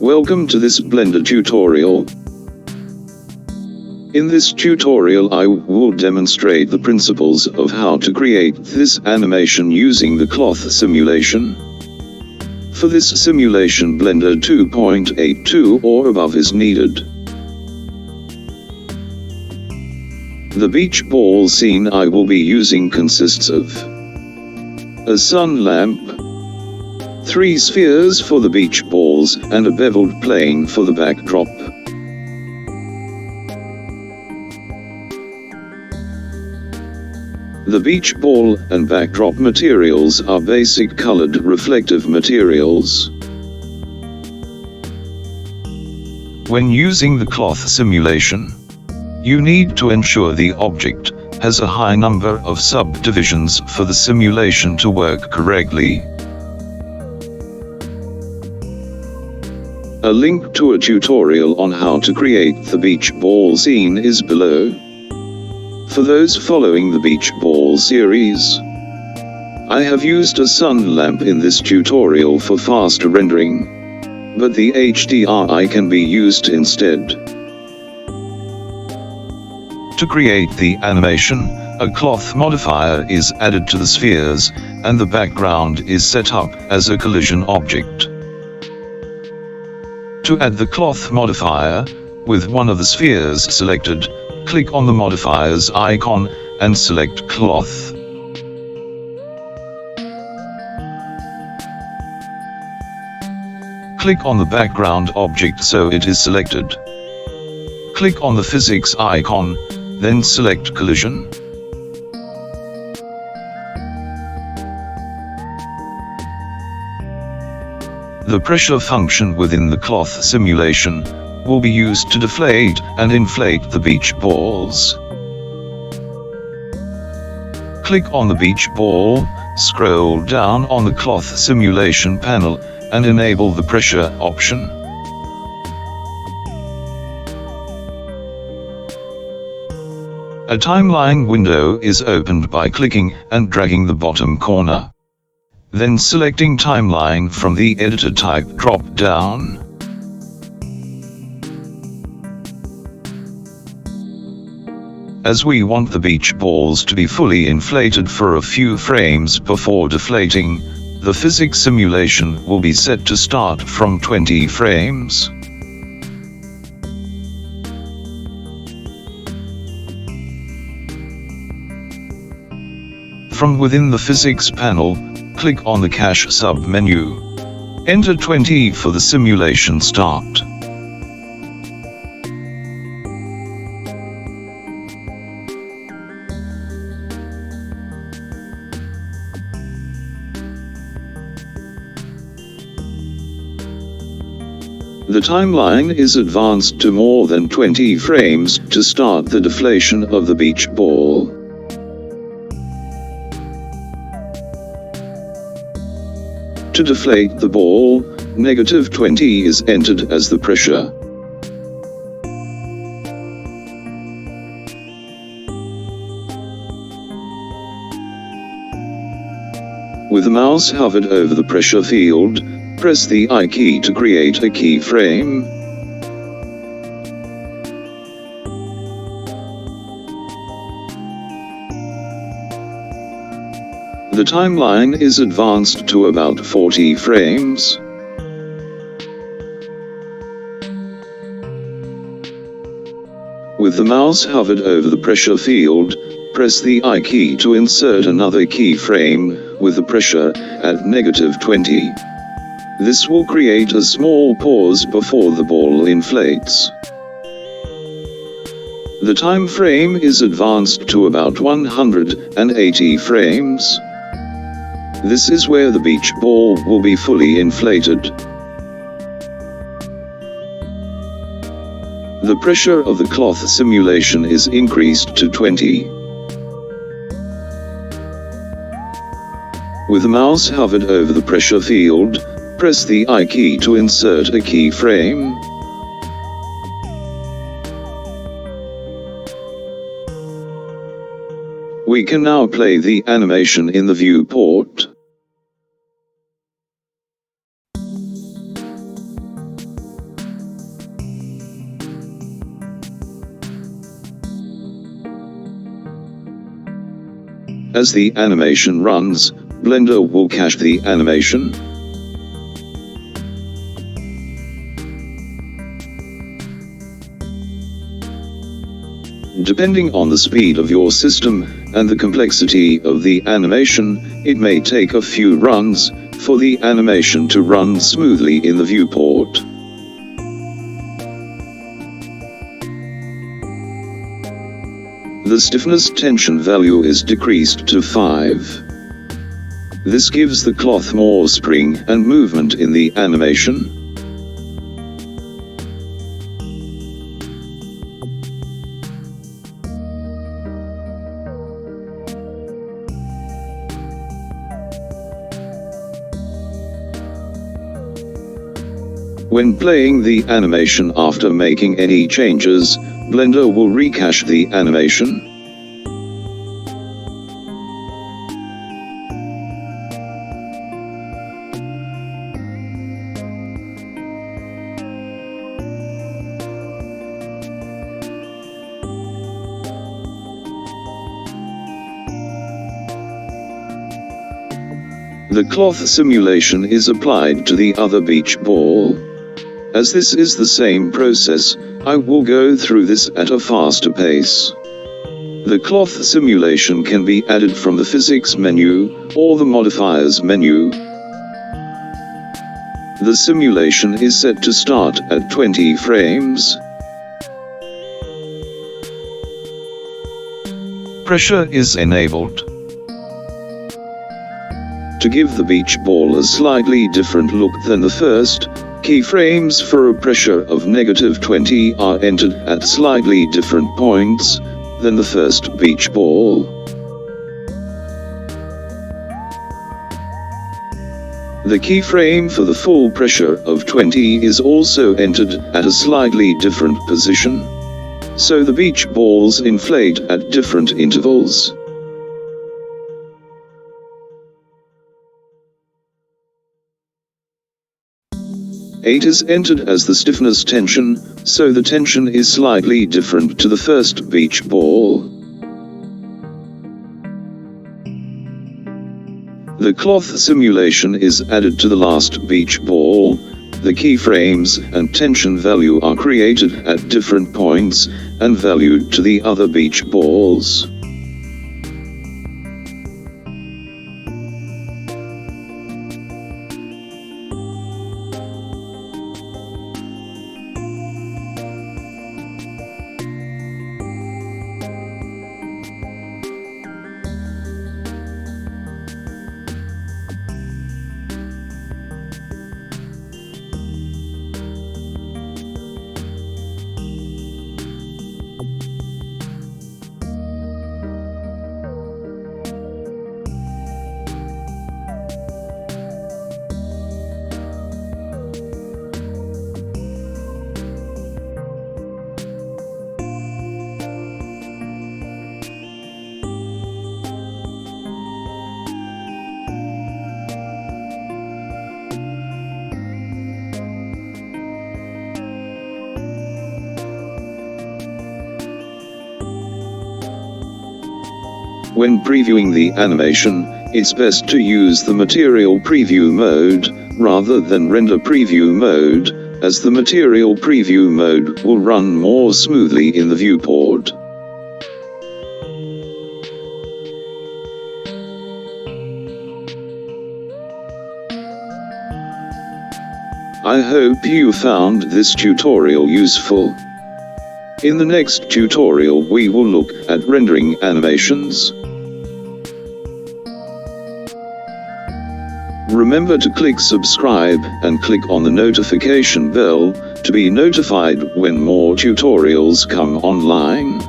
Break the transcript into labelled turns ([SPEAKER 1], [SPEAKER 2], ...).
[SPEAKER 1] Welcome to this Blender tutorial. In this tutorial I will demonstrate the principles of how to create this animation using the cloth simulation. For this simulation Blender 2.82 or above is needed. The beach ball scene I will be using consists of a sun lamp, 3 spheres for the beach balls, and a beveled plane for the backdrop. The beach ball and backdrop materials are basic colored reflective materials. When using the cloth simulation, you need to ensure the object has a high number of subdivisions for the simulation to work correctly. A link to a tutorial on how to create the beach ball scene is below. For those following the beach ball series, I have used a sun lamp in this tutorial for faster rendering, but the HDRI can be used instead. To create the animation, a cloth modifier is added to the spheres, and the background is set up as a collision object. To add the cloth modifier, with one of the spheres selected, click on the modifier's icon, and select cloth. Click on the background object so it is selected. Click on the physics icon, then select collision. The pressure function within the cloth simulation will be used to deflate and inflate the beach balls. Click on the beach ball, scroll down on the cloth simulation panel, and enable the pressure option. A timeline window is opened by clicking and dragging the bottom corner. Then selecting timeline from the editor type drop down. As we want the beach balls to be fully inflated for a few frames before deflating, the physics simulation will be set to start from 20 frames. From within the physics panel, click on the cache sub-menu. Enter 20 for the simulation start. The timeline is advanced to more than 20 frames to start the deflation of the beach ball. To deflate the ball, -20 is entered as the pressure. With the mouse hovered over the pressure field, press the I key to create a keyframe. The timeline is advanced to about 40 frames. With the mouse hovered over the pressure field, press the I key to insert another keyframe with the pressure at -20. This will create a small pause before the ball inflates. The time frame is advanced to about 180 frames. This is where the beach ball will be fully inflated. The pressure of the cloth simulation is increased to 20. With the mouse hovered over the pressure field, press the I key to insert a keyframe. We can now play the animation in the viewport. As the animation runs, Blender will cache the animation. Depending on the speed of your system and the complexity of the animation, it may take a few runs for the animation to run smoothly in the viewport. The stiffness tension value is decreased to 5. This gives the cloth more spring and movement in the animation. When playing the animation after making any changes, Blender will recache the animation. The cloth simulation is applied to the other beach ball. As this is the same process, I will go through this at a faster pace. The cloth simulation can be added from the physics menu, or the modifiers menu. The simulation is set to start at 20 frames. Pressure is enabled. To give the beach ball a slightly different look than the first, keyframes for a pressure of -20 are entered at slightly different points than the first beach ball. The keyframe for the full pressure of 20 is also entered at a slightly different position, so the beach balls inflate at different intervals. 8 is entered as the stiffness tension, so the tension is slightly different to the first beach ball. The cloth simulation is added to the last beach ball. The keyframes and tension value are created at different points and valued to the other beach balls. When previewing the animation, it's best to use the material preview mode, rather than render preview mode, as the material preview mode will run more smoothly in the viewport. I hope you found this tutorial useful. In the next tutorial we will look at rendering animations. Remember to click subscribe and click on the notification bell to be notified when more tutorials come online.